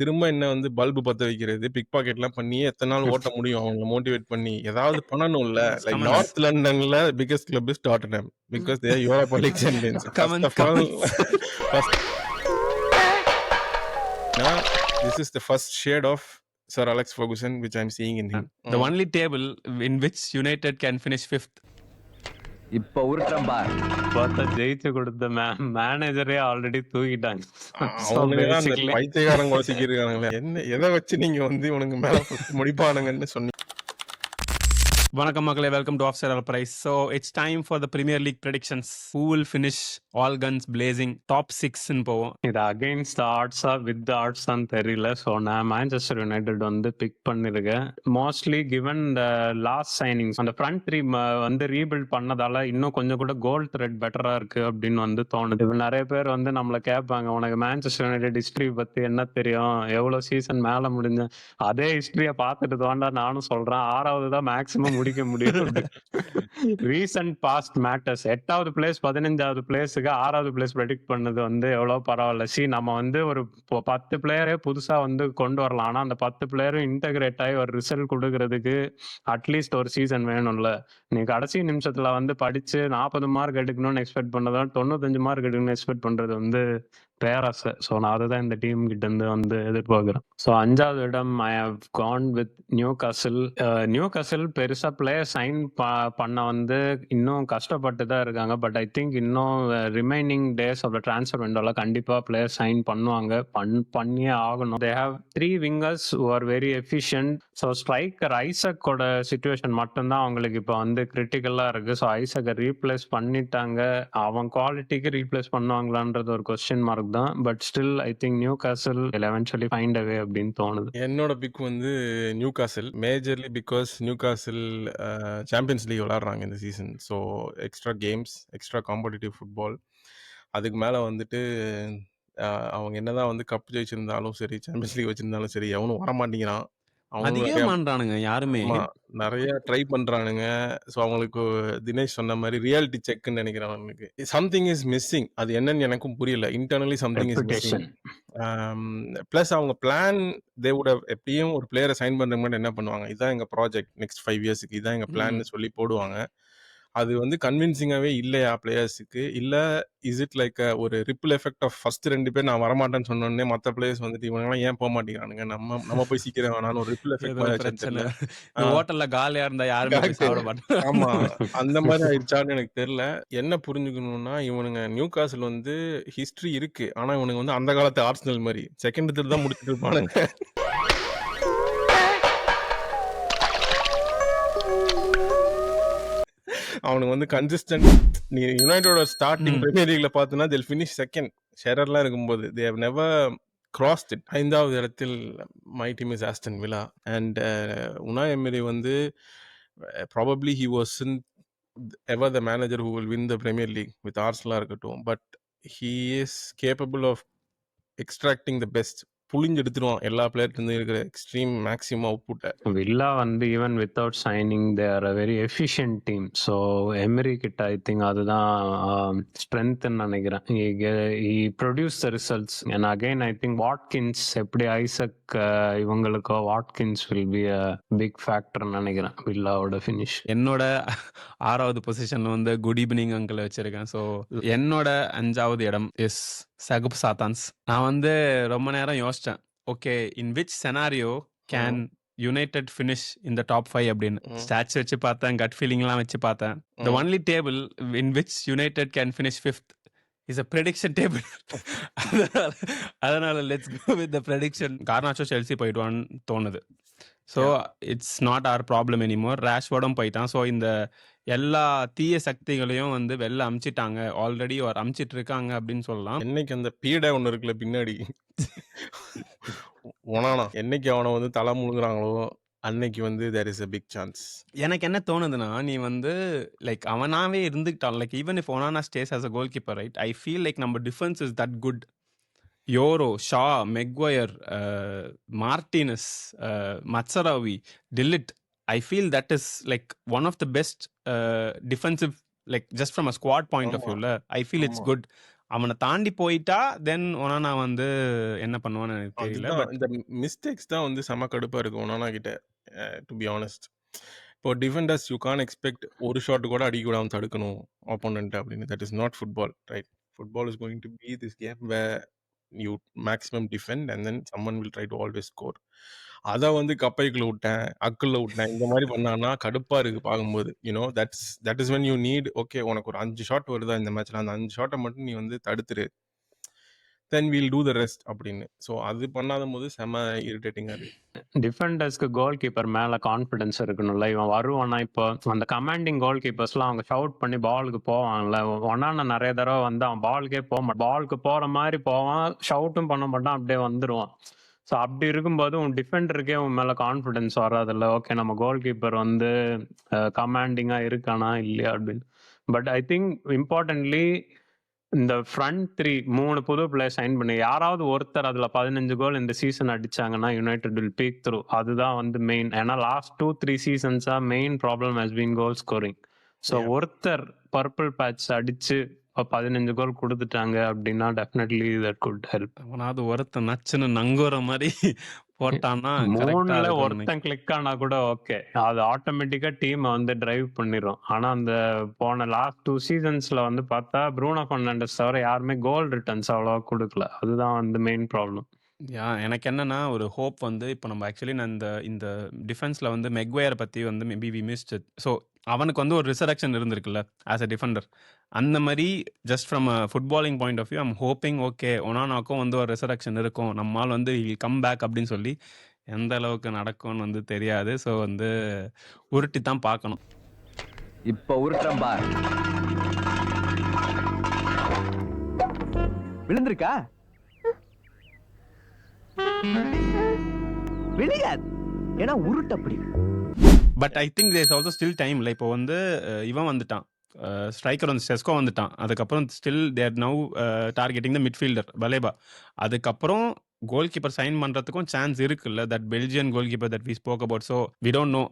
திரும்ப என்ன வந்து பல்பு பத்த வைக்கிறது, பிக் பாக்கெட்லாம் பண்ணி எத்தன நாள் ஓட்ட முடியும் அவங்கள மோட்டிவேட் பண்ணி? ஏதாவது பண்ணணும்ல. லைக் கமன்ஸ் நார்த் லண்டன்ல biggest club is Tottenham because they are Europa League champions. First commons of all first this is the first shade of Sir Alex Ferguson which I'm seeing in him. the only table in which United can finish 5th. இப்ப உருட்டுறேன் பார். பார்த்தா ஜெயிச்சு கொடுத்த மேனேஜரே already தூக்கிட்டாங்க. So அவனுங்க தான் அந்த basically பைத்தியக்காரங்க சிக்கிருக்கானுங்களே. என்ன எதை வச்சு நீங்க வந்து இவனுங்க மேல முடிப்பானுங்கன்னு சொன்னீங்க. வணக்கம் மக்களே, welcome to offside all prize. So it's time for the premier league predictions. Who will finish all guns blazing top 6ன்னு போவோம். இது அகைன்ஸ்ட் ஆர்ட்ஸா வித் ஆர்ட்ஸான்னு தெரியல. ஸோ நான் மேன்செஸ்டர் யுனைடெட் வந்து பிக் பண்ணிருக்கேன். Mostly given the last signings, அந்த ஃப்ரண்ட் த்ரீ வந்து ரீபில்ட் பண்ணதால இன்னும் கொஞ்சம் கூட கோல் த்ரெட் பெட்டரா இருக்கு அப்படின்னு வந்து தோணுது. இப்போ நிறைய பேர் வந்து நம்மளை கேட்பாங்க, உனக்கு மேன்செஸ்டர் யுனைடெட் ஹிஸ்டரி பத்தி என்ன தெரியும், எவ்வளவு சீசன் மேல முடிஞ்ச அதே ஹிஸ்டரியை பார்த்துட்டு தோண்டா நானும் சொல்றேன். 6வது தான் மேக்சிமம் முடிக்க முடியும். Recent past matters. 8வது பிளேஸ் 15வது பிளேஸுக்கு 6வது பிளேஸ் ப்ரெடிக்ட் பண்ணது வந்து எவ்வளவு பரவாயில்ல. நம்ம வந்து ஒரு 10 பிளேயரே புதுசா வந்து கொண்டு வரலாம். ஆனா அந்த 10 பிளேயரும் இன்டகிரேட் ஆகி ஒரு ரிசல்ட் கொடுக்கறதுக்கு அட்லீஸ்ட் ஒரு சீசன் வேணும்ல. நீ கடைசி நிமிஷத்துல வந்து படிச்சு 40 மார்க் எடுக்கணும்னு எக்ஸ்பெக்ட் பண்ணதான் 95 மார்க் எடுக்கணும்னு எக்ஸ்பெக்ட் பண்றது வந்து பேராசை. ஸோ நான் அதுதான் இந்த டீம் கிட்ட இருந்து வந்து எதிர்பார்க்கிறேன். ஸோ 5வது இடம் I have gone with Newcastle. Newcastle பெருசா பிளேயர் சைன் பண்ண வந்து இன்னும் கஷ்டப்பட்டு தான் இருக்காங்க. பட் ஐ திங்க் இன்னும் remaining days of the transfer விண்டோல கண்டிப்பா பிளேயர் சைன் பண்ணுவாங்க, பண்ணியே ஆகணும். They have 3 wingers who are very efficient. So striker ஐசக்கோட சிச்சுவேஷன் மட்டும்தான் அவங்களுக்கு இப்போ வந்து கிரிட்டிக்கலா இருக்கு. ஸோ ஐசக்கை ரீப்ளேஸ் பண்ணிட்டாங்க. அவன் குவாலிட்டிக்கு ரீப்ளேஸ் பண்ணுவாங்களான்றது ஒரு கொஸ்டின் மார்க் தான். But still I think new காசில் எவென்ச்சுவலி ஃபைண்ட் அவே அப்படின்னு தோணுது. என்னோட பிக் வந்து நியூ காசில், மேஜர்லி பிகாஸ் நியூ காசில் சாம்பியன்ஸ் லீக் விளாட்றாங்க இந்த season. So extra games, extra competitive football. அதுக்கு மேலே வந்துட்டு அவங்க என்னதான் வந்து கப் ஜெயிச்சிருந்தாலும் சரி, சாம்பியன்ஸ் லீக் வச்சிருந்தாலும் சரி, எவனும் வரமாட்டேங்கிறான். அதிகவே மாட்டானுங்க யாருமே. நிறைய ட்ரை பண்றானுங்க. ஸோ அவங்களுக்கு தினேஷ் சொன்ன மாதிரி ரியாலிட்டி செக்ன்னு நினைக்கிறேன். அவனுக்கு சம்திங் இஸ் மிஸ்ஸிங். அது என்னன்னு எனக்கும் புரியல. Internally something is missing. Plus அவங்க பிளான் தே வுட் ஹவ் எப்படியும் ஒரு பிளேயரை சைன் பண்றதுக்கு முன்னாடி என்ன பண்ணுவாங்க, இதான் எங்க ப்ராஜெக்ட் நெக்ஸ்ட் 5 இயர்ஸ்க்கு, இதான் எங்க பிளான்னு சொல்லி போடுவாங்க. அது வந்து கன்வின்சிங்காவே இல்லையா பிளேயர்ஸுக்கு? இல்ல இஸ் இட் லைக் ஒரு ரிப்பிள் எஃபெக்ட் ஆஃப் ஃபர்ஸ்ட் 2 பேர் நான் வரமாட்டேன்னு சொன்னோடனே மற்ற பிளேயர்ஸ் வந்துட்டு இவங்கெல்லாம் ஏன் போக மாட்டேங்கிறானுங்க, நம்ம போய் சீக்கிரம் வேணான்னு ஒரு ரிப்பிள் எஃபெக்ட் பிரச்சனை. ஹோட்டல்ல காலியா இருந்தா யாருமே போய் சாப்பிட மாட்டாங்க. ஆமா, அந்த மாதிரி ஆயிடுச்சான்னு எனக்கு தெரியல. என்ன புரிஞ்சுக்கணும்னா, இவனுங்க நியூ காசில் வந்து ஹிஸ்டரி இருக்கு. ஆனா இவனுங்க வந்து அந்த காலத்து ஆர்சனல் மாதிரி செகண்ட் தேர்ட் தான் முடிச்சுட்டு இருப்பானுங்க. அவனுக்கு வந்து கன்சிஸ்டன்ட். நீ யுனைடோட ஸ்டார்டிங் பிரீமியர் லீக்ல பார்த்தனா they'll finish second. ஷெரர்லாம் இருக்கும்போது they have never crossed it. 5வது இடத்தில் my team is Aston Villa and Unai Emery வந்து probably he wasn't ever the manager who will win the Premier League with Arsenal இருக்கட்டும். but he is capable of extracting the best. புளிஞ்சு எடுத்துருவான் எல்லா பிளேயர்கிட்ட இருக்கிற extreme maximum அவுட்புட்டை. Villa வந்து even without signing they are a very efficient team. So Emery கிட்ட I think அதுதான் ஸ்ட்ரென்த்ன்னு நினைக்கிறேன். He produce the results. And again I think Watkins, எப்படி ஐசக் இவங்களுக்கோ Watkins will be a big ஃபேக்டர்னு நினைக்கிறேன் வில்லாவோட ஃபினிஷ். என்னோட 6வது பொசிஷன்ல வந்து குட் ஈவினிங் அங்கிள் வச்சிருக்கேன். ஸோ என்னோட 5வது இடம் இஸ் சகுப் சாத்தான்ஸ். நான் வந்து ரொம்ப நேரம் யோசிச்சேன், okay in which scenario can United finish இந்த டாப் 5 அப்படின்னு. ஸ்டாட்ஸ் வச்சு பார்த்தேன், கட் ஃபீலிங்லாம் வச்சு பார்த்தேன். The only table in which United can finish 5th is a prediction table. அதனால let's go with the prediction. Garnacho Chelsea போயிடுவான்னு தோணுது. So it's not our problem anymore. ரேஷ்வர்டும் போயிட்டான். ஸோ இந்த எல்லா தீய சக்திகளையும் வந்து வெளில அமிச்சிட்டாங்க, ஆல்ரெடி ஒரு அமிச்சிட்டு இருக்காங்க அப்படின்னு சொல்லலாம். என்னைக்கு அந்த பீடை ஒன்று இருக்குல்ல பின்னாடி ஒனானா, என்னைக்கு அவனை வந்து தலை முழுங்குறாங்களோ அன்னைக்கு வந்து there is a big chance. எனக்கு என்ன தோணுதுன்னா, நீ வந்து லைக் அவனாவே இருந்துக்கிட்டான். Like even if Onana stays as a goalkeeper, right? I feel like நம்ம defence is that good. Yoro, Shaw, Maguire, Martinez, Mazraoui, டில்லிட். I feel that is like one of the best defensive, like just from a squad point of view, I feel it's good. அவன தாண்டி போயிட்டா, தென் Onana வந்து என்ன பண்ணுவான்னு எனக்கு தெரியல. அதுதான் பட் இந்த மிஸ்டேக்ஸ் தான் வந்து செம கடுப்பா இருக்கு ஒனானா கிட்ட. To be honest. இப்போ டிஃபெண்டர்ஸ் யூ கான் எக்ஸ்பெக்ட் ஒரு ஷாட் கூட அடிக்க விடாம தடுக்கணும் ஆப்போனன்ட் அப்படின்னு. That is not football, right? Football is going to be this game where you maximum defend and then someone will try to always score. அதை வந்து கப்பைக்குள்ள விட்டேன், அக்குள்ள விட்டேன், இந்த மாதிரி பண்ணான்னா கடுப்பா இருக்கு பார்க்கும்போது. You know that is when you need, okay உனக்கு ஒரு 5 ஷாட் வருதா இந்த மேட்ச்ல, அந்த 5 ஷாட்டை மட்டும் நீ வந்து தடுத்துரு, தென் வீல் டூ த ரெஸ்ட் அப்படின்னு. ஸோ அது பண்ணாத போது செம இரிட்டேட்டிங்காக இருக்கு. டிஃபெண்டர்ஸ்க்கு கோல் கீப்பர் மேல கான்ஃபிடன்ஸ் இருக்கணும்ல. இவன் வருவானா இப்போ அந்த கமாண்டிங் கோல் கீப்பர்ஸ்லாம் அவங்க ஷவுட் பண்ணி பாலுக்கு போவாங்கல்ல. ஒன்னான நிறைய தடவை வந்து அவன் பாலுக்கே போக மாட்டான், பாலுக்கு போற மாதிரி போவான், ஷவுட்டும் பண்ண மாட்டான், அப்படியே வந்துடுவான். ஸோ அப்படி இருக்கும்போது உன் டிஃபெண்டருக்கே உன் மேல கான்ஃபிடன்ஸ் வராதுல்ல. ஓகே நம்ம கோல் கீப்பர் வந்து கமாண்டிங்கா இருக்கானா இல்லையா அப்படின்னு. பட் ஐ திங்க் இம்பார்ட்டன்ட்லி இந்த ஃப்ரண்ட் 3 3 புது பிளேயர் சைன் பண்ணி யாராவது ஒருத்தர் அதுல 15 கோல் இந்த சீசன் அடிச்சாங்கன்னா யுனைடெட் வில் பீக் த்ரூ. அதுதான் வந்து மெயின். ஏன்னா லாஸ்ட் 2-3 சீசன்ஸா main problem has been goal scoring. So Yeah. ஒருத்தர் பர்பிள் பேட்ச் அடிச்சு 15 கோல் கொடுத்துட்டாங்க அப்படின்னா டெஃபினெட்லி தட் குட் ஹெல்ப். அவனாவது ஒருத்தன் நச்சுன்னு நங்குற மாதிரி போட்டான்னா கரெக்டா 3ல இருக்கும். ஒருத்தன் கிளிக் ஆனா கூட ஓகே, அது ஆட்டோமேட்டிக்கா டீம் வந்து டிரைவ் பண்ணிரும். ஆனா அந்த போன லாஸ்ட் 2 சீசன்ஸ்ல வந்து பார்த்தா ப்ரூனோ ஃபெர்னாண்டஸ் தவிர யாருமே கோல் ரிட்டர்ன்ஸ் அவ்வளவா கொடுக்கல. அதுதான் வந்து மெயின் ப்ராப்ளம். எனக்கு என்னன்னா ஒரு ஹோப் வந்து இப்போ நம்ம ஆக்சுவலி நான் இந்த இந்த டிஃபென்ஸ்ல வந்து மெக்வயரை பத்தி வந்து மேபி வி மிஸ்ட். ஸோ அவனுக்கு வந்து ஒரு ரிசரக்ஷன் இருந்திருக்குல்ல ஆஸ் அ டிஃபெண்டர். அந்த மாதிரி just from a footballing point of view I'm hoping okay ஒனானாக்கும் வந்து ஒரு ரிசரக்ஷன் இருக்கும், நம்மால் வந்து கம் பேக் அப்படின்னு சொல்லி. எந்த அளவுக்கு நடக்கும்னு வந்து தெரியாது. ஸோ வந்து உருட்டி தான் பார்க்கணும். இப்ப உருட்டுறேன் பார். விழுந்திருக்கா? விளையாது, ஏன்னா உருட்டு அப்படி. But I think there is also still time. இல்லை இப்போ வந்து இவன் வந்துட்டான், ஸ்ட்ரைக்கர் வந்து செஸ்கோ வந்துட்டான். அதுக்கப்புறம் still there now targeting the midfielder Baleba. அதுக்கப்புறம் கோல் கீப்பர் சைன் பண்றதுக்கும் சான்ஸ் இருக்குல்ல. That Belgian goal keeper that we spoke about. So we don't know.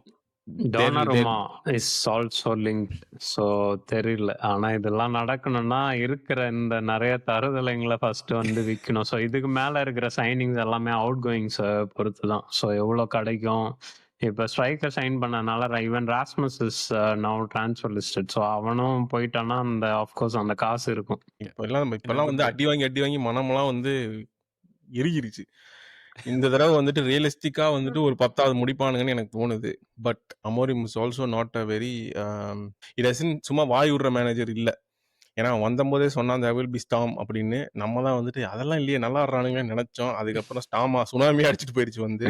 Donnarumma is also link. So தெரியல. ஆனா இதெல்லாம் நடக்கணும்னா இருக்கிற இந்த நிறைய தருதலைங்களை ஃபர்ஸ்ட் வந்து விற்கணும். ஸோ இதுக்கு மேல இருக்கிற சைனிங்ஸ் எல்லாமே அவுட் கோயிங்ஸ் பொறுத்து தான். ஸோ எவ்வளோ கிடைக்கும். இப்போ ஸ்ட்ரைக்கர் சைன் பண்ணனால even Rasmus is now transfer listed. So அவனும் போயிட்டானா அந்த ஆஃப்கோர்ஸ் அந்த காசு இருக்கும். இப்பெல்லாம் வந்து அடி வாங்கி மனமெல்லாம் வந்து எரிகிருச்சு. இந்த தடவை வந்துட்டு ரியலிஸ்டிக்கா வந்துட்டு ஒரு 10வது முடிப்பானுங்கன்னு எனக்கு தோணுது. But Amorim is also not a very சும்மா வாய் விடுற மேனேஜர் இல்ல. ஏன்னா வந்தபோதே சொன்னா there will be storm அப்படின்னு. நம்ம தான் வந்துட்டு அதெல்லாம் இல்லையே நல்லா ஆடுறானுங்கன்னு நினைச்சோம். அதுக்கப்புறம் ஸ்டாமா சுனாமி அடிச்சுட்டு போயிடுச்சு வந்து.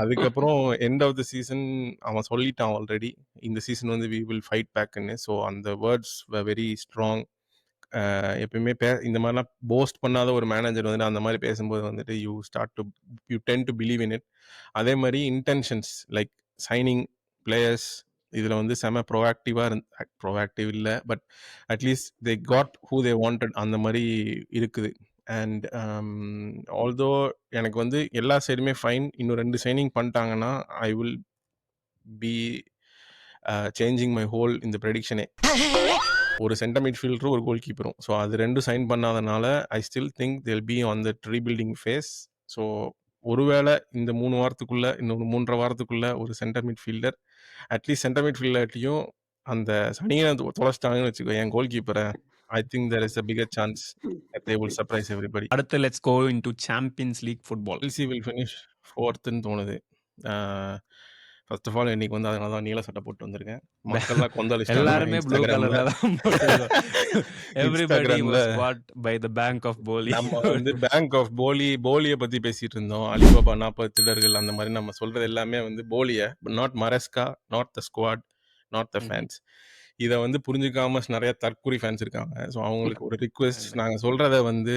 அதுக்கப்புறம் எண்ட் ஆஃப் த சீசன் அவன் சொல்லிட்டான் ஆல்ரெடி, இந்த சீசன் வந்து we will fight backன்னு. ஸோ அந்த வேர்ட்ஸ் வெரி ஸ்ட்ராங். எப்பயுமே இந்த மாதிரிலாம் போஸ்ட் பண்ணாத ஒரு மேனேஜர் வந்துட்டு அந்த மாதிரி பேசும்போது வந்துட்டு you ten to believe in it. அதே மாதிரி இன்டென்ஷன்ஸ் லைக் சைனிங் பிளேயர்ஸ் இதில் வந்து செம ப்ரோஆக்டிவ் இல்லை, but at least they got who they wanted அந்த மாதிரி இருக்குது. அண்ட் ஆல்தோ எனக்கு வந்து எல்லா சைடுமே ஃபைன். இன்னும் 2 சைனிங் பண்ணிட்டாங்கன்னா I will be changing my whole இந்த ப்ரெடிக்ஷனே. ஒரு சென்டர் மிட்ஃபீல்டரும் ஒரு கோல் கீப்பரும். ஸோ அது 2 சைன் பண்ணாதனால I still think they'll be on the rebuilding phase. So ஒருவேளை இந்த 3 வாரத்துக்குள்ள இன்னொரு 3.5 வாரத்துக்குள்ள ஒரு சென்டர் மிட்ஃபீல்டர் அட்லீஸ்ட் சென்டர் மிட்ஃபீல்டர்லையும் அந்த சனியை தொலைச்சிட்டாங்கன்னு வச்சுக்கோ என் கோல் கீப்பரை. I think there is a bigger chance that they will surprise everybody. அடுத்து let's go into Champions League football. Chelsea will finish 4th தோணுது. ஃபர்ஸ்ட் ஆஃப் ஆல் இன்னைக்கு வந்து அதனால தான் நீல சட்டை போட்டு வந்திருக்கேன். மக்கள்லாம் கொந்தளிச்சிட்டாங்க எல்லாருமே ப்ளூ கலர்ல தான் போட்டுருக்கோம். எவ்ரிபடி இன்ஸ்டாகிராம்ல was what by the bank of போலி. நம்ம வந்து பேங்க் ஆஃப் போலியை பத்தி பேசிட்டு இருந்தோம். அலிபாபா 40 திருடர்கள் அந்த மாதிரி நம்ம சொல்றது எல்லாமே வந்து போலிய, not Maresca, not the squad, not the fans. இதை வந்து புரிஞ்சுக்காம நிறைய தற்குறி ஃபேன்ஸ் இருக்காங்க. ஸோ அவங்களுக்கு ஒரு ரிக்வெஸ்ட், நாங்கள் சொல்றத வந்து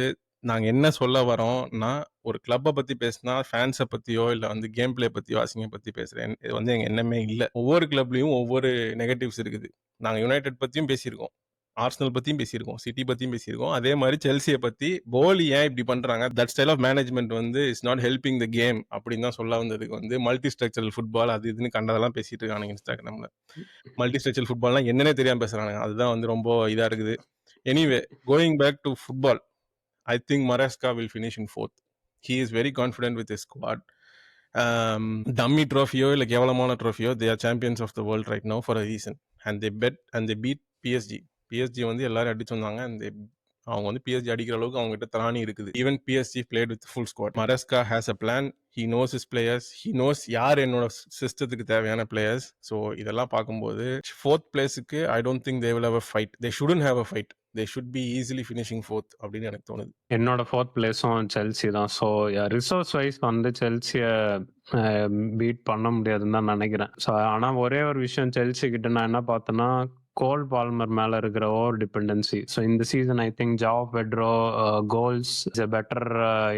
நாங்கள் என்ன சொல்ல வரோம்னா, ஒரு கிளப்பை பத்தி பேசினா ஃபேன்ஸை பத்தியோ இல்லை வந்து கேம் பிளே பத்தியோ அசிங்க பத்தி பேசுறேன், இது வந்து எங்க எண்ணமே இல்லை. ஒவ்வொரு கிளப்லயும் ஒவ்வொரு நெகட்டிவ்ஸ் இருக்குது. நாங்கள் யுனைடெட் பத்தியும் பேசியிருக்கோம், ஆர்சனல் பத்தியும் பேசியிருக்கோம், சிட்டி பத்தியும் பேசியிருக்கோம். அதே மாதிரி செல்சியை பத்தி போலி ஏன் இப்படி பண்றாங்க, தட் ஸ்டைல் ஆஃப் மேனேஜ்மெண்ட் வந்து is not helping the game அப்படின்னு தான் சொல்ல வந்ததுக்கு வந்து மல்டி ஸ்ட்ரக்சரல் ஃபுட்பால் அது இதுன்னு கண்டதெல்லாம் பேசிட்டு இருக்காங்க இன்ஸ்டாகிராம்ல. மல்டி ஸ்ட்ரக்சரல் ஃபுட்பால்லாம் என்னன்னே தெரியாம பேசுறாங்க. அதுதான் வந்து ரொம்ப இதா இருக்குது. Anyway, going back to football, I think Maresca will finish in 4th. He is very confident with his squad. Dummy trophy இல்ல கேவலமான trophy, they are champions of the world right now for a reason. And they beat PSG. PSG வந்து எல்லாரும் அடிச்சு வந்தாங்க. And அவங்க வந்து PSG அடிக்கிற அளவுக்கு அவங்க கிட்ட திராணி இருக்குது. Even PSG played with full squad. Maresca has a plan. He knows his players. He knows யார் என்னோட சிஸ்டத்துக்கு தேவையான players. So இதெல்லாம் பார்க்கும்போது 4th பிளேஸுக்கு I don't think they will have a fight. They shouldn't have a fight. They should be easily finishing 4th அப்படின்னு எனக்கு தோணுது. என்னோட 4th பிளேஸும் Chelsea தான். ஸோ ரிசோர்ஸ் வைஸ் வந்து செல்சியை பீட் பண்ண முடியாதுன்னு தான் நினைக்கிறேன். ஸோ ஆனால் ஒரே ஒரு விஷயம் செல்சி கிட்ட நான் என்ன பார்த்தேன்னா, கோல் பால்மர் மேல இருக்கிற ஓவர் டிபெண்டன்சி. ஸோ இந்த season I think João Pedro goals is a better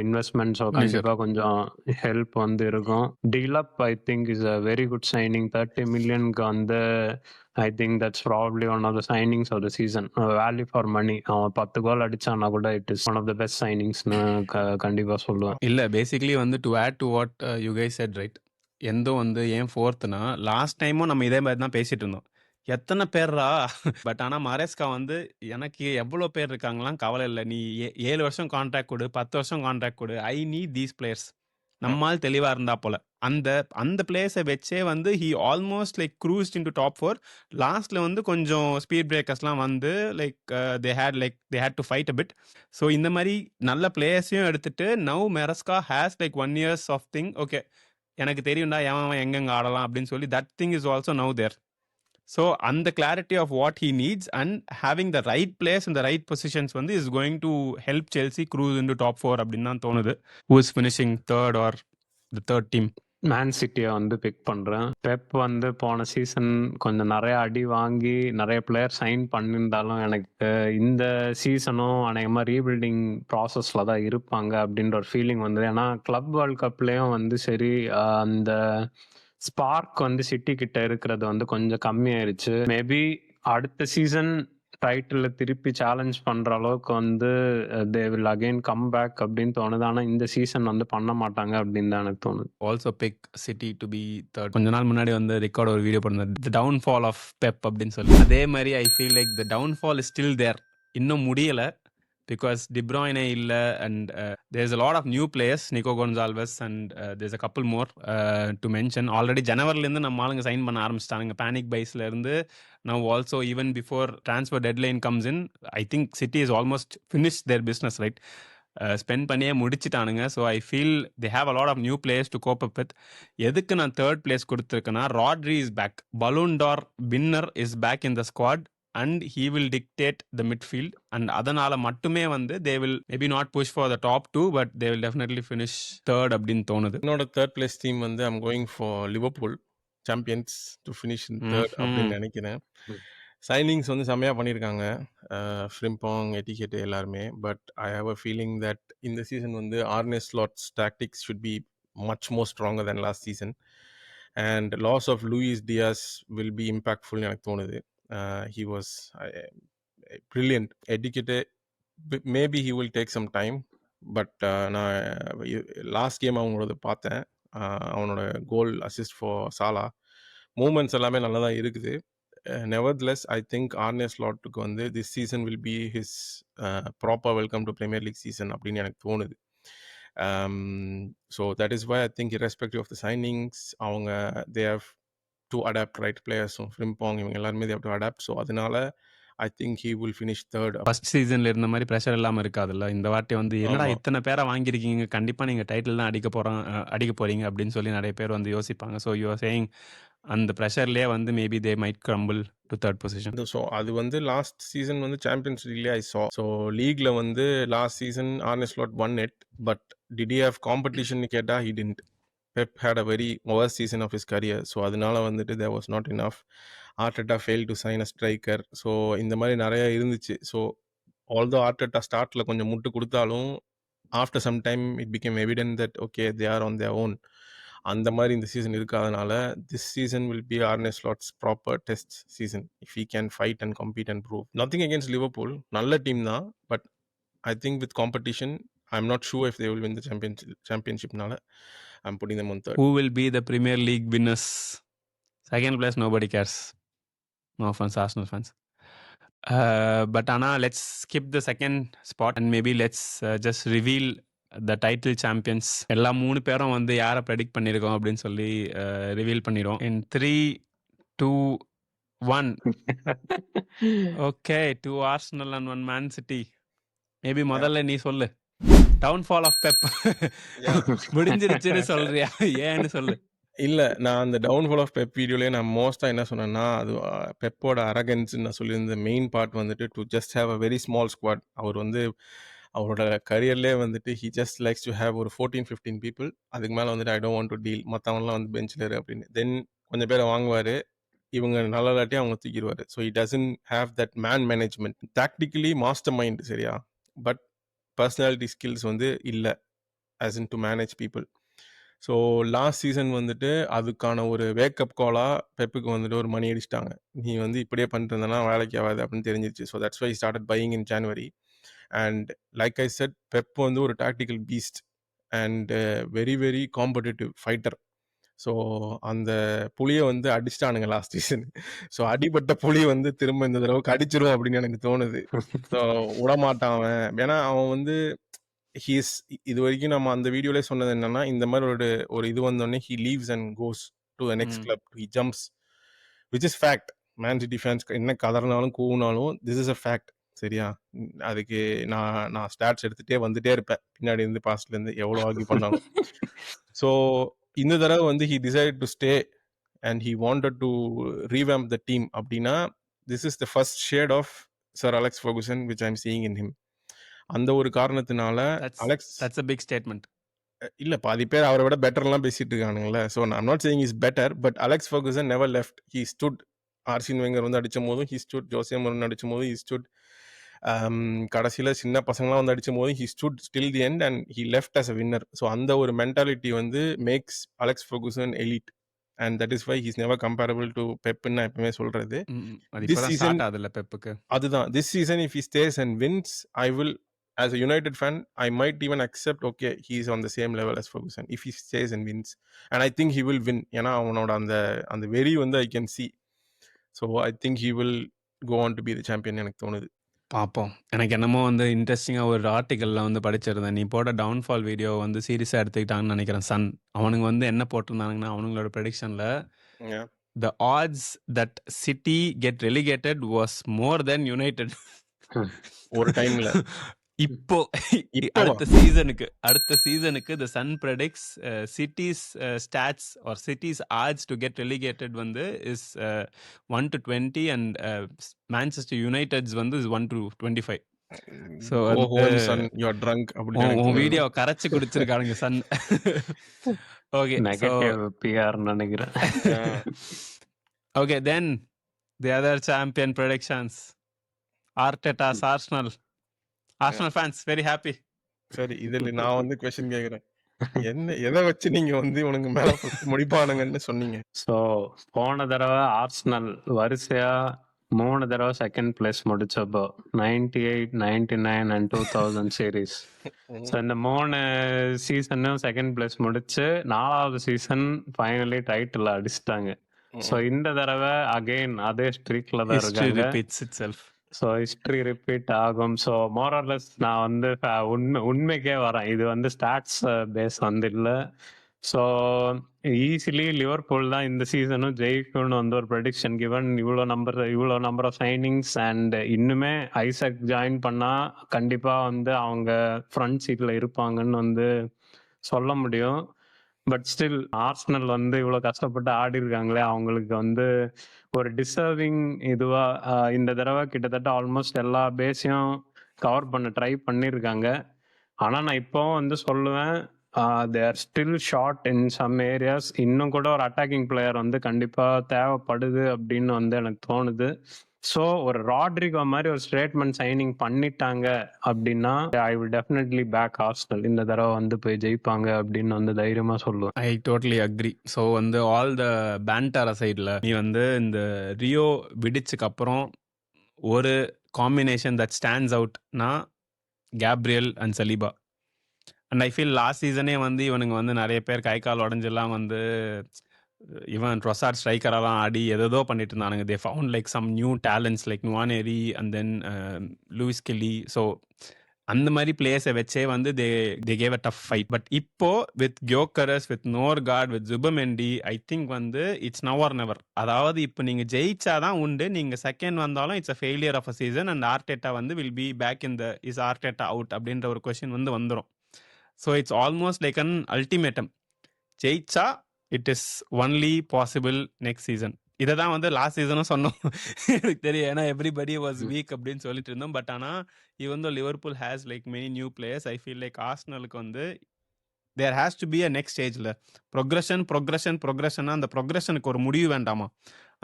investment. So கண்டிப்பாக கொஞ்சம் ஹெல்ப் வந்து இருக்கும். Delap I think is a very good signing. 30 மில்லியனுக்கு வந்து I think that's probably one of the signings of the season. Value for money. அவன் 10 goal அடிச்சானா கூட it is one of the best சைனிங்ஸ்னு கண்டிப்பா சொல்லுவேன். இல்ல பேசிக்கலி வந்து to add to what you guys said right. எந்தோ வந்து ஏன் 4த்னா லாஸ்ட் டைமும் நம்ம இதே மாதிரி தான் பேசிட்டு இருந்தோம். எத்தனை பேர்ரா பட் ஆனால் மரேஸ்கா வந்து எனக்கு எவ்வளோ பேர் இருக்காங்களாம் கவலை இல்லை. நீ 7 வருஷம் கான்ட்ராக்ட் கொடு, 10 வருஷம் கான்ட்ராக்ட் கொடு. I need these players. நம்மால் தெளிவாக இருந்தா போல அந்த பிளேயர்ஸை வச்சே வந்து he almost like cruised in to top 4. லாஸ்ட்ல வந்து கொஞ்சம் ஸ்பீட் பிரேக்கர்ஸ்லாம் வந்து like they had to fight a bit. So இந்த மாதிரி நல்ல பிளேயர்ஸையும் எடுத்துட்டு now Maresca has like 1 years of thing. Okay எனக்கு தெரியும்டா எவன் எங்கெங்க ஆடலாம் அப்படின்னு சொல்லி that thing is also now there. So, and the clarity of what he needs and having the right place in the right positions வந்து is going to help Chelsea cruise into top 4 அப்படின்னு தான் தோணுது. Who is finishing 3rd or the 3rd team? Man சிட்டியை வந்து big பண்ணுறேன். Pep வந்து போன season கொஞ்சம் நிறைய அடி வாங்கி நிறைய பிளேயர் சைன் பண்ணியிருந்தாலும் எனக்கு இந்த சீசனும் அநேகமாக ரீபில்டிங் ப்ராசஸில் தான் இருப்பாங்க அப்படின்ற ஒரு ஃபீலிங் வந்தது. ஏன்னா கிளப் வேர்ல்ட் கப்லேயும் வந்து சரி அந்த ஸ்பார்க் வந்து சிட்டி கிட்ட இருக்கிறது வந்து கொஞ்சம் கம்மியாயிருச்சு. மேபி அடுத்த சீசன் டைட்டில் திருப்பி சேலஞ்ச் பண்ற அளவுக்கு வந்து they will again come back அப்படின்னு தோணுது. ஆனா இந்த சீசன் வந்து பண்ண மாட்டாங்க அப்படின்னு தான் எனக்கு தோணுது. Also big city to be 3rd. கொஞ்ச நாள் முன்னாடி வந்து ரெக்கார்ட் ஒரு வீடியோ பண்ணது தி டவுன்ஃபால் ஆஃப் பெப் அப்படின்னு சொல்லி. அதே மாதிரி I feel like the downfall is still there. இன்னும் முடியல. Because De Bruyne illa and there's a lot of new players, Nico Gonzalez and there's a couple more to mention. Already January இருந்து நம்ம ஆளுங்க sign பண்ண ஆரம்பிச்சிட்டாங்க. Panic பைஸ்ல இருந்து now also even before transfer deadline comes in, I think City is almost finished their business, right? Spend பண்ணியே முடிச்சிட்டானுங்க. So I feel they have a lot of new players to cope up with. எதுக்கு நான் 3rd place கொடுத்துருக்கேன்னா, Rodri is back, Ballon d'Or winner is back in the squad and he will dictate the midfield. And அதனால மட்டுமே வந்து they will maybe not push for the top 2 but they will definitely finish 3rd அப்படின்னு தோணுது. என்னோட 3rd place team வந்து I'm going for Liverpool champions to finish in 3rd அப்படின்னு நினைக்கிறேன். Signings வந்து செம்மையாக பண்ணியிருக்காங்க, ஃப்ரிம்பாங், எட்டிகெட் எல்லாருமே. But I have a feeling that இந்த சீசன் வந்து Arne Slot's tactics should be much more stronger than last season. And loss of Luis Diaz will be இம்பேக்ட்ஃபுல்னு எனக்கு தோணுது. He was brilliant. Educated, maybe he will take some time, but நான் last game அவங்களோட பார்த்தேன். அவனோட கோல் assist for Shelah moments எல்லாமே நல்லா தான் இருக்குது. Nevertheless, I think Arne Slotக்கு வந்து this season will be his proper welcome to Premier League season அப்படின்னு எனக்கு தோணுது. So that is why I think irrespective of the signings, அவங்க they have to adapt, right? players Frimpong இவங்க எல்லாருமே they have to adapt. So அதனால I think he will finish 3rd. First சீசன்ல இருந்த மாதிரி ப்ரெஷர் இல்லாம இருக்காதுல்ல இந்த வாட்டி. வந்து என்னடா இத்தனை பேரை வாங்கியிருக்கீங்க, கண்டிப்பா நீங்க டைட்டில் தான் அடிக்க போறீங்க அப்படின்னு சொல்லி நிறைய பேர் வந்து யோசிப்பாங்க. ஸோ யூ ஆர் சேயிங் அந்த ப்ரெஷர்லேயே வந்து maybe they might crumble to 3rd position. So அது வந்து லாஸ்ட் சீசன் வந்து சாம்பியன்ஸ் லீக்லேயே ஐ சா. ஸோ லீக்ல வந்து last season Arne Slot won it, but did he have competition கேட்டா he didn't. Pep had a very worst season of his career. So அதனால வந்துட்டு there was not enough. Arteta failed to sign a striker. So இந்த மாதிரி நிறைய இருந்துச்சு. So although Arteta startல கொஞ்சம் முட்டு கொடுத்தாலும் after some time it became evident that okay they are on their own. அந்த மாதிரி இந்த season இருக்காதனால this season will be Arne Slot's proper test season if he can fight and compete and prove. Nothing against Liverpool, நல்ல team தான், but I think with competition I'm not sure if they will win the championship. I'm putting them on 3rd. Who will be the Premier League winners? Second place nobody cares. No offense Arsenal fans. But ஆனா let's skip the second spot and maybe let's just reveal the title champions. எல்லா 3 பேரும் வந்து யாரை predict பண்ணியிருக்கோம் அப்படின்னு சொல்லி reveal பண்ணிடும். இன் 3, 2, 1. Okay, 2 Arsenal and 1 man city. Maybe முதல்ல நீ சொல்லு. டவுன்ஃபால் ஆஃப் பெப் முடிஞ்சிருச்சுன்னு சொல்றியா? ஏன்னு சொல்லு. இல்ல. நான் அந்த டவுன்ஃபால் ஆஃப் பெப் வீடியோலயே நான் மோஸ்ட்டா என்ன சொன்னேன்னா, அது பெப்போட அரகன்ஸ்ன்னு நான் சொல்லியிருந்தேன். மெயின் பார்ட் வந்துட்டு to just have a very small squad. அவர் வந்து அவரோட கரியர்லயே வந்துட்டு he just likes to have ஒரு 14, 15 பீப்பிள். அதுக்கு மேல வந்துட்டு I don't want to deal. மத்தவங்கலாம் வந்து பெஞ்ச்ல இரு அப்படின்னு. தென் கொஞ்சம் பேர வாங்குவாரு. இவங்க நல்லா இல்லாட்டி அவங்க தூக்கிருவாரு. So he doesn't have that man management. Tactically mastermind சரியா? பட் பர்சனாலிட்டி ஸ்கில்ஸ் வந்து இல்ல. As in to manage people. So last season வந்துட்டு அதுக்கான ஒரு வேக்கப் காலா பெப்புக்கு வந்துட்டு ஒரு மணி அடிச்சிட்டாங்க. நீ வந்து இப்படியே பண்ணிட்டு இருந்தனா வேலைக்கு ஆகாது அப்படின்னு தெரிஞ்சிருச்சு. So that's why started buying in January. And like I said Pep வந்து ஒரு tactical beast and very very competitive fighter. So அந்த புலியை வந்து அடிச்சிட்டானுங்க லாஸ்ட் சீசன். ஸோ அடிபட்ட புலி வந்து திரும்ப இந்த தடவை அடிச்சிரும் அப்படின்னு எனக்கு தோணுது. ஸோ விடமாட்டான் அவன். ஏன்னா அவன் வந்து ஹீஸ் இது வரைக்கும் நம்ம அந்த வீடியோலே சொன்னது என்னன்னா, இந்த மாதிரி ஒரு இது வந்தோடனே he leaves and goes to the next club. He jumps which is fact. Man city fans என்ன கதறினாலும் கூவினாலும் திஸ் இஸ் அ ஃபேக்ட். சரியா? அதுக்கு நான் ஸ்டாட்ஸ் எடுத்துகிட்டே வந்துட்டே இருப்பேன் பின்னாடி இருந்து பாஸ்ட்லேருந்து எவ்வளோ ஆர்கியூ பண்ணாலும். ஸோ இந்த தடவை வந்து he decide to stay and he wanted to revamp the team அப்படின்னா this is the first shade of Sir Alex Ferguson which I am seeing in him. அந்த ஒரு காரணத்தினால Alex that's a big statement. இல்ல பாதி பேர் அவரை விட பெட்டர்லாம் பேசிட்டு இருக்கானுங்களே. So I'm not saying is better, but Alex Ferguson never left. He stood. Arsène Wenger வந்து அடிச்சும் போதும் ஹி ஸ்டுட். ஜோசே மோரினோ அடிச்சும் போதும் ஹி ஸ்டுட். கடைசியில் சின்ன பசங்களாம் வந்து அடிச்சும் போதும் he stood still the end and he left as a winner. So அந்த ஒரு மென்டாலிட்டி வந்து makes Alex Ferguson elite and that is why he's never comparable to பெப்னு நான் எப்பவுமே சொல்றது. திஸ் சீசன் அதுதான். This season if he stays and wins I will as a United fan, I might even accept, okay, he's on the same level as Ferguson if he stays and wins. And I think he will win. ஏன்னா அவனோட அந்த வெறி வந்து I can see. So I think he will go on to be the champion எனக்கு தோணுது. பார்ப்போம். எனக்கு என்னமோ வந்து இன்ட்ரெஸ்டிங்காக ஒரு ஆர்டிக்கலில் வந்து படிச்சிருந்தேன். நீ போட்ட டவுன்ஃபால் வீடியோ வந்து சீரியஸாக எடுத்துக்கிட்டாங்கன்னு நினைக்கிறேன் சன். அவனுங்க வந்து என்ன போட்டிருந்தாங்கன்னா அவனுங்களோட ப்ரெடிக்ஷனில் the odds that City get relegated was more than United. ஒரு டைம்ல இப்போ அடுத்த சீசனுக்கு the Sun predicts City's stats or City's odds to get relegated வந்து is 1-20 and Manchester United's வந்து is 1-25. So son you are drunk அப்படி video கரைச்சு குடிச்சிருக்கானுங்க Sun. Okay, negative PR நினைக்கிறேன். Okay, then the other champion predictions. Arteta's Arsenal fans very happy. சரி, இதுல நான் வந்து question கேக்குறேன். என்ன எதை வச்சு நீங்க வந்து உனக்கு மேல முடிப்பானுங்கன்னு சொன்னீங்க? ஸோ போன தடவை ஆர்சனல் வரிசையா 3 தடவை செகண்ட் பிளேஸ் முடிச்சப்போ 98, 99 and 2000 சீரீஸ். ஸோ இந்த 3 சீசனும் செகண்ட் பிளேஸ் முடிச்சு 4வது சீசன் ஃபைனலி டைட்டில் அடிச்சிட்டாங்க. ஸோ இந்த தடவை அகெயின் அதே ஸ்ட்ரீக்ல தான் இருக்காங்க. ஸோ ஹிஸ்ட்ரி ரிப்பீட் ஆகும். ஸோ மோரலஸ் நான் வந்து உண்மைக்கே வரேன். இது வந்து ஸ்டாட்ஸ் பேஸ் வந்து இல்லை. ஸோ ஈஸிலி லிவர்பூல் தான் இந்த சீசனும் ஜெயிக்கும்னு வந்து ஒரு ப்ரெடிக்ஷன் கிவன் இவ்வளோ நம்பர் ஆஃப் சைனிங்ஸ் அண்ட் இன்னுமே ஐசக் ஜாயின் பண்ணால் கண்டிப்பாக வந்து அவங்க ஃப்ரண்ட் சீட்டில் இருப்பாங்கன்னு வந்து சொல்ல முடியும். பட் ஸ்டில் ஆர்சனல் வந்து இவ்வளோ கஷ்டப்பட்டு ஆடி இருக்காங்களே, அவங்களுக்கு வந்து ஒரு டிசர்விங் இதுவா இந்த தடவை கிட்டத்தட்ட ஆல்மோஸ்ட் எல்லா பேஸையும் கவர் பண்ண ட்ரை பண்ணியிருக்காங்க. ஆனால் நான் இப்போவும் வந்து சொல்லுவேன், they are still short in some areas. இன்னும் கூட ஒரு அட்டாக்கிங் பிளேயர் வந்து கண்டிப்பாக தேவைப்படுது அப்படின்னு வந்து எனக்கு தோணுது. ஸோ ஒரு ராட்ரிகோ மாதிரி ஒரு ஸ்டேட்மெண்ட் சைனிங் பண்ணிட்டாங்க அப்படின்னா I will definitely back Arsenal. இந்த தடவை வந்து போய் ஜெயிப்பாங்க அப்படின்னு வந்து தைரியமா சொல்லுவேன். I totally agree. ஸோ வந்து ஆல் த பேண்டர் சைடில் நீ வந்து இந்த ரியோ விடிச்சுக்கு அப்புறம் ஒரு காம்பினேஷன் தட் ஸ்டாண்ட்ஸ் அவுட்னா Gabriel and Saliba. And I feel last சீசனே வந்து இவனுங்க வந்து நிறைய பேர் கை கால் உடஞ்செல்லாம் வந்து ஈவன் ட்ரொசார்ட் ஸ்ட்ரைக்கரெல்லாம் ஆடி ஏதேதோ பண்ணிட்டு இருந்தானுங்க. They found like some new talents like Nwaneri and then Lewis Skelly. So அந்த மாதிரி பிளேயர்ஸை வச்சே வந்து they gave a tough fight. But இப்போ with Gyokeres, with Norgaard, with Zubimendi, I think வந்து இட்ஸ் நவ் ஆர் நெவர். அதாவது இப்போ நீங்க ஜெயிச்சாதான் உண்டு, நீங்க செகண்ட் வந்தாலும் it's a failure of a season and Arteta வந்து will be back in the is Arteta out அப்படின்ற ஒரு கொஸ்டின் வந்து வந்துடும். So it's almost like an ultimatum. ஜெயிச்சா it is only possible next season. இதை தான் வந்து லாஸ்ட் சீசனும் சொன்னோம். எனக்கு தெரியும், ஏன்னா எவ்ரிபடி வாஸ் வீக் அப்படின்னு சொல்லிட்டு இருந்தோம். பட் ஆனால் even though Liverpool has like many new players, I feel like ஆர்சனலுக்கு வந்து there has to be a next ஸ்டேஜில் ப்ரொக்ரெஷன் அந்த ப்ரொக்ரெஷனுக்கு ஒரு முடிவு வேண்டாமா?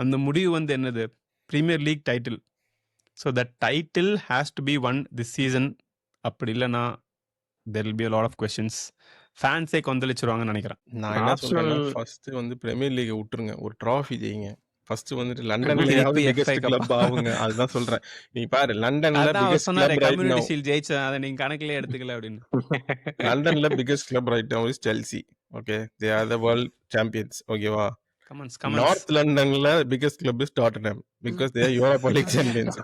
அந்த முடிவு வந்து என்னது? Premier League title. So that title has to be won this season. அப்படி இல்லைன்னா there will be a lot of questions. ஃபேன்ஸே கொந்தளிச்சிருவாங்கன்னு நினைக்கிறேன். நான் என்ன சொல்றேன்னா, ஆர்சனல் ஃபர்ஸ்ட் வந்து பிரீமியர் லீக விட்டுருங்க, ஒரு ட்ராஃபி ஜெயிங்க. ஃபர்ஸ்ட் வந்துட்டு திருப்பி லண்டன்லயாவது FA பிகெஸ்ட் கப்பா? கிளப் ஆகுங்க. அதுதான் சொல்றேன். நீ பாரு, லண்டன்ல அதான் அவர் பிகெஸ்ட் சொன்னாரு club right Community now, Shield ஜெயிச்சேன், அதை நீங்க கணக்கிலே எடுத்துக்கல அப்படின்னு. லண்டன்ல biggest club right now is Chelsea. Okay, they are the world champions. ஓகேவா? கமன்ஸ் நார்த் லண்டன்ல biggest club is Tottenham because they are Europa League champions.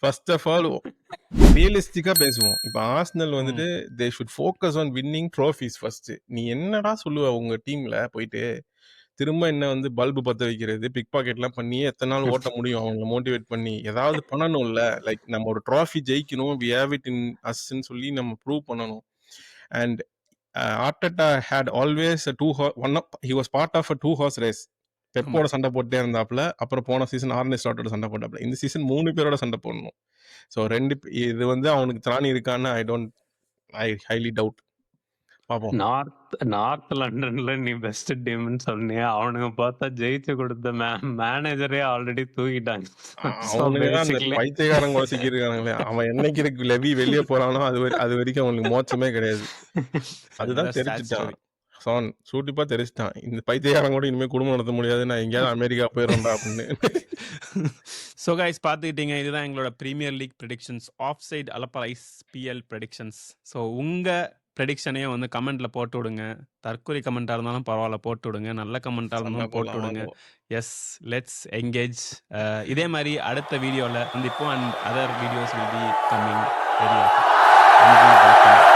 First of all ரியலிஸ்டிக்கா பேசுவோம். இப்போ ஆர்சனல் வந்துட்டு they should focus on winning trophies first. நீ என்னடா சொல்லுவ உங்க டீம்ல போயிட்டு திரும்ப என்ன வந்து பல்பு பத்த வைக்கிறது, பிக் பாக்கெட்லாம் பண்ணி எத்தனை நாள் ஓட்ட முடியும்? அவங்களை மோட்டிவேட் பண்ணி ஏதாவது பண்ணணும்ல. லைக் நம்ம ஒரு ட்ராஃபி ஜெயிக்கணும், வி ஹேவ் இட் இன் அஸ்ன்னு சொல்லி நம்ம ப்ரூவ் பண்ணணும். And Arteta had always he was part of a 2 horse race. பெப்போட சண்டை போட்டே இருந்தாப்புல, அப்புறம் போன சீசன் ஆர்னே ஸ்லாட்டோட சண்டை போட்டாப்புல. இந்த சீசன் 3 பேரோட சண்டை போடணும். ஸோ இது வந்து அவனுக்கு திராணி இருக்கான்னு ஐ ஹைலி டவுட். பார்ப்போம். நார்த் லண்டன்ல நீ பெஸ்ட் டீம்னு சொன்னியா, அவனுங்க பார்த்தா ஜெயிச்சு கொடுத்த மேனேஜரே ஆல்ரெடி தூக்கிட்டாங்க. So அவனுங்க தான் அந்த basically பைத்தியக்காரங்க சிக்கியிருக்கானுங்களே. அவன் என்னைக்கு இருக்கு லெவி வெளியே போறானோ அது வரைக்கும் அவனுக்கு மோட்சமே கிடையாது. அதுதான் தெரிஞ்சுட்டான். சான் சூட்டிப்பா தெரிஞ்சுட்டான், இந்த பைத்தியக்காரங்க கூட இனிமேல் குடும்பம் நடத்த முடியாது, நான் எங்கேயாவது அமெரிக்கா போயிடும்டா அப்படின்னு. ஸோ கைஸ் பார்த்துக்கிட்டீங்க, இதுதான் எங்களோட Premier League predictions, offside Alapparais PL predictions. So உங்கள் ப்ரெடிக்ஷனையும் வந்து கமெண்ட்டில் போட்டு விடுங்க. தற்கொலை கமெண்ட்டாக இருந்தாலும் பரவாயில்ல போட்டு விடுங்க, நல்ல கமெண்ட்டாக இருந்தாலும் போட்டு விடுங்க. Yes, let's engage. இதே மாதிரி அடுத்த வீடியோவில் சந்திப்போம். And other videos will be coming very often.